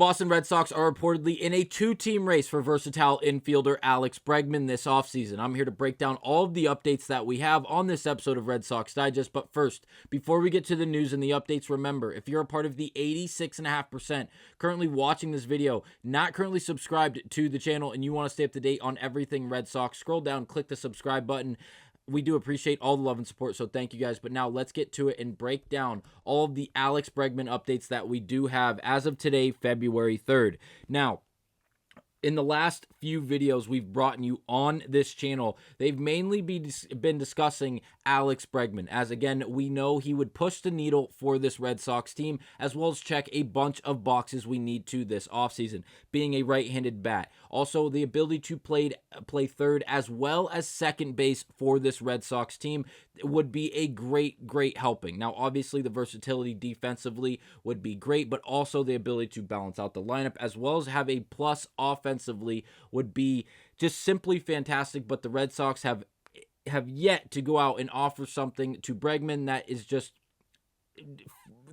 Boston Red Sox are reportedly in a two-team race for versatile infielder Alex Bregman this offseason. I'm here to break down all of the updates that we have on this episode of Red Sox Digest. But first, before we get to the news and the updates, remember, if you're a part of the 86.5% currently watching this video, not currently subscribed to the channel, and you want to stay up to date on everything Red Sox, scroll down, click the subscribe button. We do appreciate all the love and support, so thank you guys. But now let's get to it and break down all of the Alex Bregman updates that we do have as of today, February 3rd. Now, in the last few videos we've brought you on this channel, they've mainly been discussing Alex Bregman, as again, we know he would push the needle for this Red Sox team, as well as check a bunch of boxes we need to this offseason, being a right-handed bat. Also, the ability to play third as well as second base for this Red Sox team would be a great helping. Now, obviously, the versatility defensively would be great, but also the ability to balance out the lineup, as well as have a plus offensively would be just simply fantastic. But the Red Sox have yet to go out and offer something to Bregman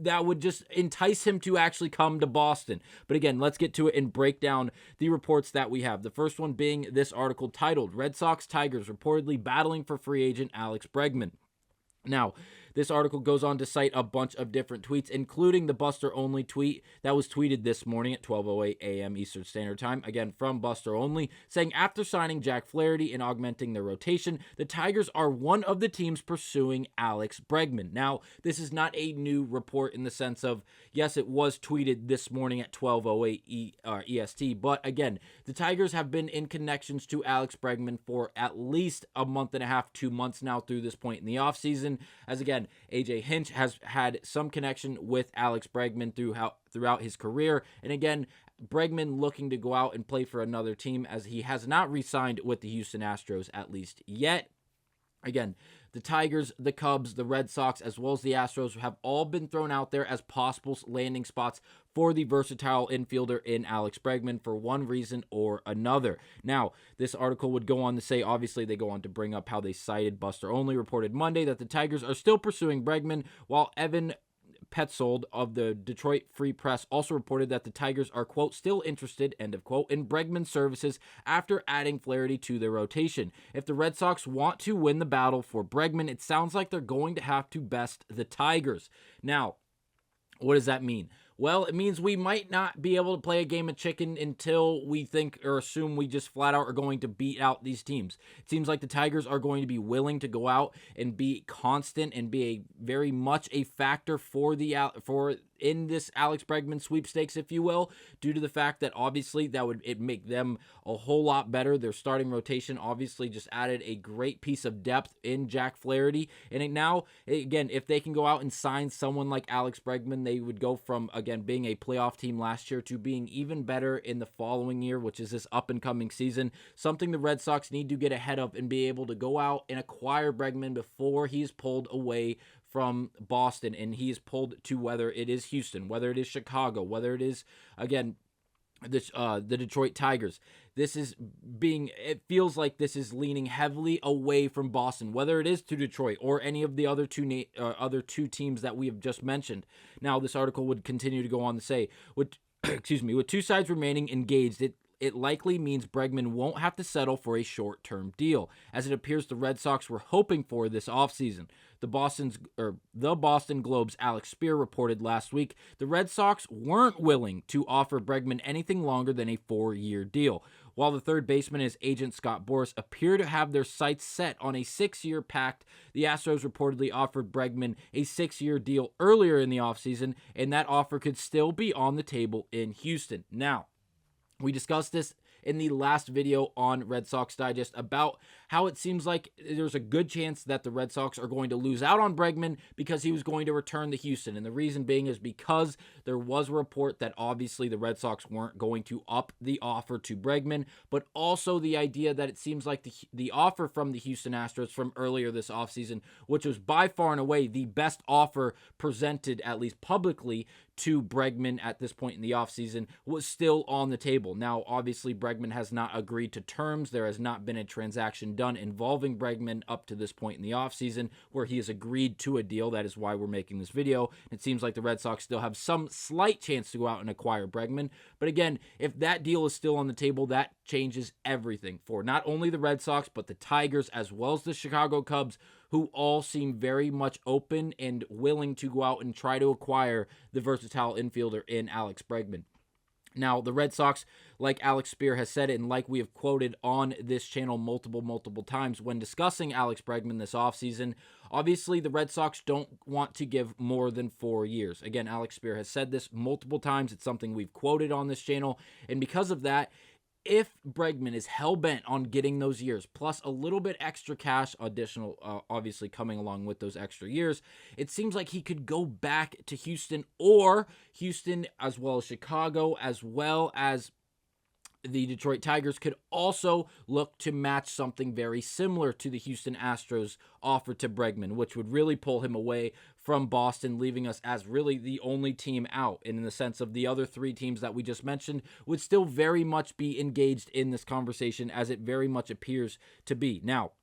that would just entice him to actually come to Boston. But again, let's get to it and break down the reports that we have. The first one being this article titled, Red Sox Tigers reportedly battling for free agent Alex Bregman. Now, this article goes on to cite a bunch of different tweets, including the Buster Only tweet that was tweeted this morning at 12:08 a.m. Eastern Standard Time, again from Buster Only, saying after signing Jack Flaherty and augmenting their rotation, the Tigers are one of the teams pursuing Alex Bregman. Now, this is not a new report in the sense of, yes, it was tweeted this morning at 12:08 EST, but again, the Tigers have been in connections to Alex Bregman for at least a month and a half, 2 months now through this point in the offseason, as again, AJ Hinch has had some connection with Alex Bregman throughout his career. And again, Bregman looking to go out and play for another team, as he has not re-signed with the Houston Astros at least yet. Again, the Tigers, the Cubs, the Red Sox, as well as the Astros have all been thrown out there as possible landing spots for the versatile infielder in Alex Bregman for one reason or another. Now, this article would go on to say, obviously they go on to bring up how they cited Buster Only reported Monday that the Tigers are still pursuing Bregman, while Evan Petzold of the Detroit Free Press also reported that the Tigers are, quote, still interested, end of quote, in Bregman's services after adding Flaherty to their rotation. If the Red Sox want to win the battle for Bregman, it sounds like they're going to have to best the Tigers. Now, what does that mean? Well, it means we might not be able to play a game of chicken until we think or assume we just flat out are going to beat out these teams. It seems like the Tigers are going to be willing to go out and be constant and be very much a factor for in this Alex Bregman sweepstakes, if you will, due to the fact that obviously that would make them a whole lot better. Their starting rotation obviously just added a great piece of depth in Jack Flaherty. And now, again, if they can go out and sign someone like Alex Bregman, they would go from, again, being a playoff team last year to being even better in the following year, which is this up-and-coming season. Something the Red Sox need to get ahead of and be able to go out and acquire Bregman before he's pulled away from Boston and he's pulled to whether it is Houston, whether it is Chicago, whether it is, again, the Detroit Tigers. It feels like this is leaning heavily away from Boston, whether it is to Detroit or any of the other two teams that we have just mentioned. Now, this article would continue to go on to say, with two sides remaining engaged, it likely means Bregman won't have to settle for a short-term deal, as it appears the Red Sox were hoping for this offseason. The Boston Globe's Alex Spear reported last week the Red Sox weren't willing to offer Bregman anything longer than a 4-year deal, while the third baseman and his agent Scott Boras appear to have their sights set on a 6-year pact. The Astros reportedly offered Bregman a 6-year deal earlier in the offseason, and that offer could still be on the table in Houston. Now, we discussed this in the last video on Red Sox Digest about how it seems like there's a good chance that the Red Sox are going to lose out on Bregman because he was going to return to Houston. And the reason being is because there was a report that obviously the Red Sox weren't going to up the offer to Bregman, but also the idea that it seems like the offer from the Houston Astros from earlier this offseason, which was by far and away the best offer presented, at least publicly, to Bregman at this point in the offseason was still on the table. Now, obviously, Bregman has not agreed to terms. There has not been a transaction done involving Bregman up to this point in the offseason where he has agreed to a deal. That is why we're making this video. It seems like the Red Sox still have some slight chance to go out and acquire Bregman. But again, if that deal is still on the table, that changes everything for not only the Red Sox, but the Tigers as well as the Chicago Cubs, who all seem very much open and willing to go out and try to acquire the versatile infielder in Alex Bregman. Now, the Red Sox, like Alex Spear has said it, and like we have quoted on this channel multiple times when discussing Alex Bregman this offseason, obviously the Red Sox don't want to give more than 4 years. Again, Alex Spear has said this multiple times. It's something we've quoted on this channel, and because of that, if Bregman is hell-bent on getting those years, plus a little bit extra cash, additional, obviously coming along with those extra years, it seems like he could go back to Houston, or Houston as well as Chicago, as well as the Detroit Tigers could also look to match something very similar to the Houston Astros offer to Bregman, which would really pull him away from Boston, leaving us as really the only team out. And in the sense of the other 3 teams that we just mentioned would still very much be engaged in this conversation, as it very much appears to be. Now,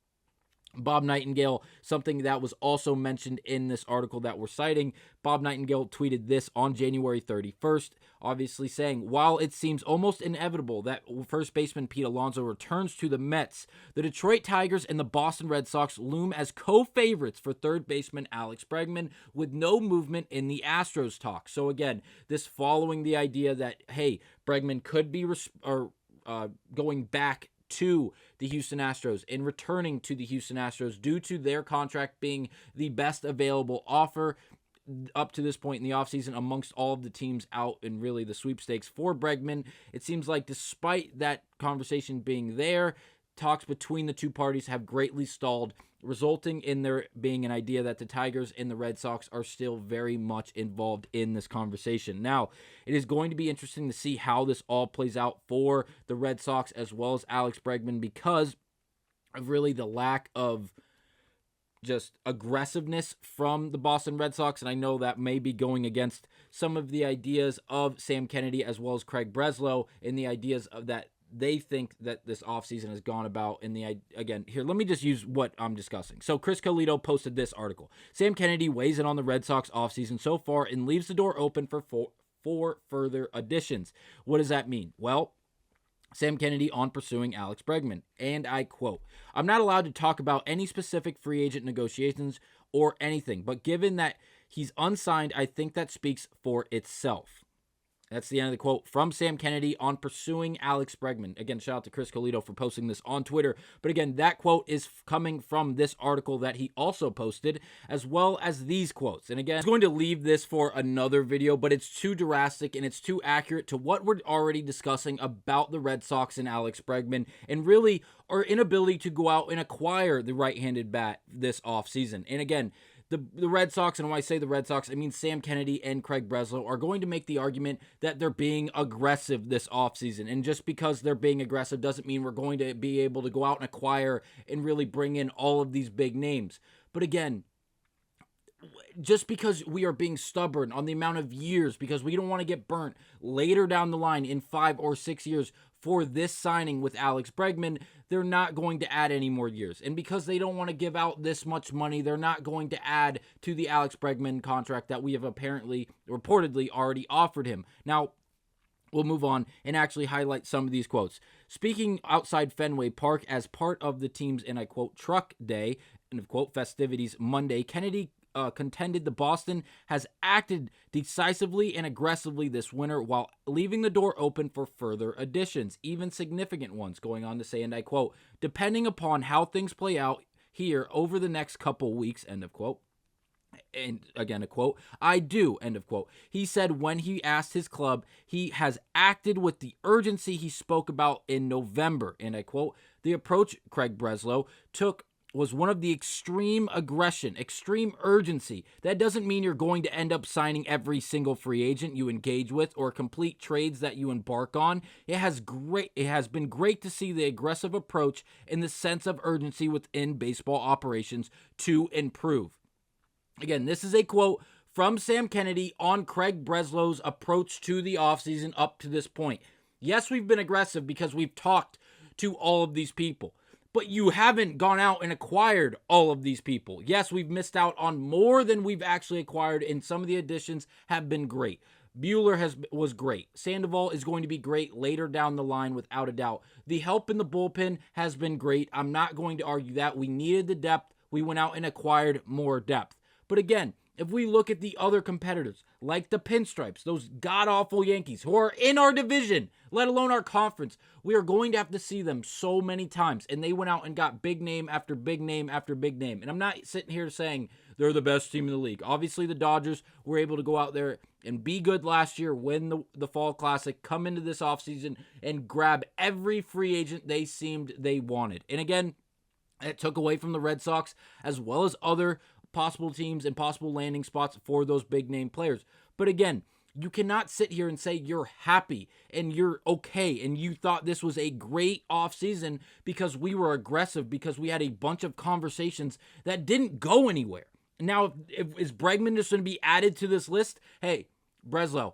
Bob Nightingale, something that was also mentioned in this article that we're citing, Bob Nightingale tweeted this on January 31st, obviously saying, while it seems almost inevitable that first baseman Pete Alonso returns to the Mets, the Detroit Tigers and the Boston Red Sox loom as co-favorites for third baseman Alex Bregman, with no movement in the Astros talk. So again, this following the idea that, hey, Bregman could be going back to the Houston Astros and returning to the Houston Astros due to their contract being the best available offer up to this point in the offseason amongst all of the teams out in really the sweepstakes for Bregman. It seems like despite that conversation being there, talks between the two parties have greatly stalled, resulting in there being an idea that the Tigers and the Red Sox are still very much involved in this conversation. Now, it is going to be interesting to see how this all plays out for the Red Sox as well as Alex Bregman, because of really the lack of just aggressiveness from the Boston Red Sox. And I know that may be going against some of the ideas of Sam Kennedy as well as Craig Breslow in the ideas of that they think that this offseason has gone about in the, again, here, let me just use what I'm discussing. So Chris Colito posted this article. Sam Kennedy weighs in on the Red Sox offseason so far and leaves the door open for four further additions. What does that mean? Well, Sam Kennedy on pursuing Alex Bregman, and I quote, "I'm not allowed to talk about any specific free agent negotiations or anything, but given that he's unsigned, I think that speaks for itself." That's the end of the quote from Sam Kennedy on pursuing Alex Bregman. Again, shout out to Chris Colito for posting this on Twitter. But again, that quote is coming from this article that he also posted, as well as these quotes. And again, I'm going to leave this for another video, but it's too drastic and it's too accurate to what we're already discussing about the Red Sox and Alex Bregman, and really our inability to go out and acquire the right-handed bat this offseason. And again, the Red Sox, and when I say the Red Sox, I mean Sam Kennedy and Craig Breslow, are going to make the argument that they're being aggressive this offseason. And just because they're being aggressive doesn't mean we're going to be able to go out and acquire and really bring in all of these big names. But again, just because we are being stubborn on the amount of years, because we don't want to get burnt later down the line in 5 or 6 years for this signing with Alex Bregman, they're not going to add any more years. And because they don't want to give out this much money, they're not going to add to the Alex Bregman contract that we have reportedly already offered him. Now, we'll move on and actually highlight some of these quotes. Speaking outside Fenway Park as part of the team's, and I quote, truck day, end of quote, festivities Monday, Kennedy contended the Boston has acted decisively and aggressively this winter while leaving the door open for further additions, even significant ones, going on to say, and I quote, "Depending upon how things play out here over the next couple weeks," end of quote. And again, a quote, "I do," end of quote. He said when he asked his club, he has acted with the urgency he spoke about in November, and I quote, "The approach Craig Breslow took was one of the extreme aggression, extreme urgency. That doesn't mean you're going to end up signing every single free agent you engage with or complete trades that you embark on. It has been great to see the aggressive approach and the sense of urgency within baseball operations to improve." Again, this is a quote from Sam Kennedy on Craig Breslow's approach to the offseason up to this point. Yes, we've been aggressive because we've talked to all of these people, but you haven't gone out and acquired all of these people. Yes, we've missed out on more than we've actually acquired, and some of the additions have been great. Buehler was great. Sandoval is going to be great later down the line without a doubt. The help in the bullpen has been great. I'm not going to argue that. We needed the depth. We went out and acquired more depth. But again, if we look at the other competitors, like the Pinstripes, those god-awful Yankees who are in our division, let alone our conference, we are going to have to see them so many times. And they went out and got big name after big name after big name. And I'm not sitting here saying they're the best team in the league. Obviously, the Dodgers were able to go out there and be good last year, win the Fall Classic, come into this offseason, and grab every free agent they seemed they wanted. And again, it took away from the Red Sox as well as other possible teams and possible landing spots for those big name players. But again, you cannot sit here and say you're happy and you're okay and you thought this was a great offseason because we were aggressive, because we had a bunch of conversations that didn't go anywhere. Now, is Bregman just going to be added to this list? Hey, Breslow,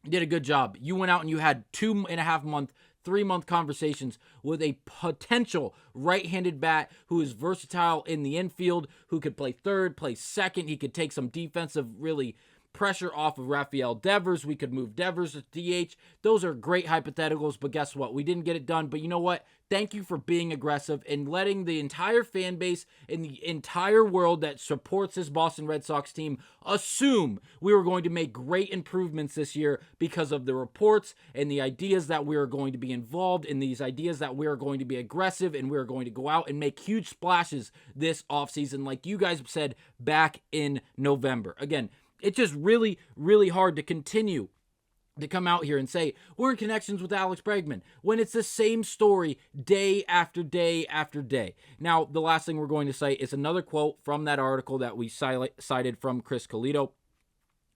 you did a good job. You went out and you had 2.5 month, 3-month conversations with a potential right-handed bat who is versatile in the infield, who could play third, play second. He could take some defensive really pressure off of Rafael Devers. We could move Devers to DH. Those are great hypotheticals, but guess what? We didn't get it done. But you know what? Thank you for being aggressive and letting the entire fan base and the entire world that supports this Boston Red Sox team assume we were going to make great improvements this year because of the reports and the ideas that we are going to be involved in, these ideas that we are going to be aggressive and we are going to go out and make huge splashes this offseason like you guys said back in November. Again, it's just really, really hard to continue to come out here and say we're in connections with Alex Bregman when it's the same story day after day after day. Now, the last thing we're going to say is another quote from that article that we cited from Chris Colito.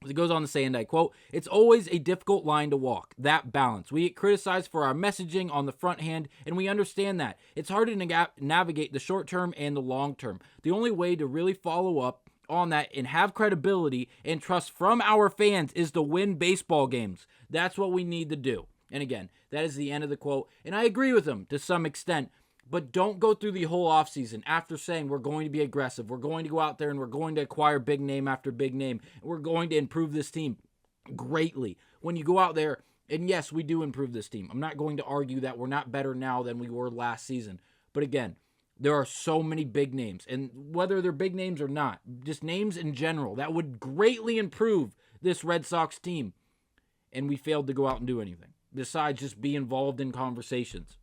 It goes on to say, and I quote, "It's always a difficult line to walk, that balance. We get criticized for our messaging on the front hand, and we understand that. It's hard to navigate the short term and the long term. The only way to really follow up on that and have credibility and trust from our fans is to win baseball games. That's what we need to do." And again, that is the end of the quote. And I agree with him to some extent, but don't go through the whole offseason after saying we're going to be aggressive. We're going to go out there and we're going to acquire big name after big name. We're going to improve this team greatly. When you go out there, and yes, we do improve this team. I'm not going to argue that we're not better now than we were last season. But again, there are so many big names, and whether they're big names or not, just names in general, that would greatly improve this Red Sox team. And we failed to go out and do anything besides just be involved in conversations.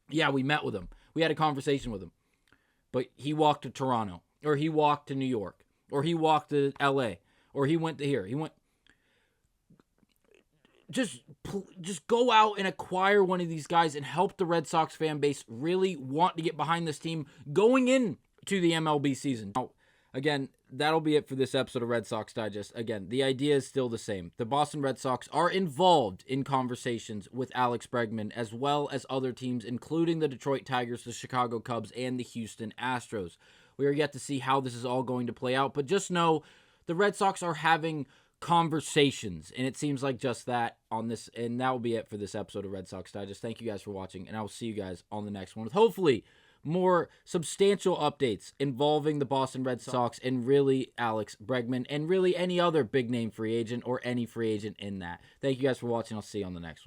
Yeah, we met with him. We had a conversation with him. But he walked to Toronto, or he walked to New York, or he walked to LA, or he went to here. Just go out and acquire one of these guys and help the Red Sox fan base really want to get behind this team going into the MLB season. Now, again, that'll be it for this episode of Red Sox Digest. Again, the idea is still the same. The Boston Red Sox are involved in conversations with Alex Bregman as well as other teams, including the Detroit Tigers, the Chicago Cubs, and the Houston Astros. We are yet to see how this is all going to play out, but just know the Red Sox are having conversations, and it seems like just that on this, and that will be it for this episode of Red Sox Digest. Thank you guys for watching, and I will see you guys on the next one with hopefully more substantial updates involving the Boston Red Sox and really Alex Bregman and really any other big name free agent or any free agent in that. Thank you guys for watching. I'll see you on the next one.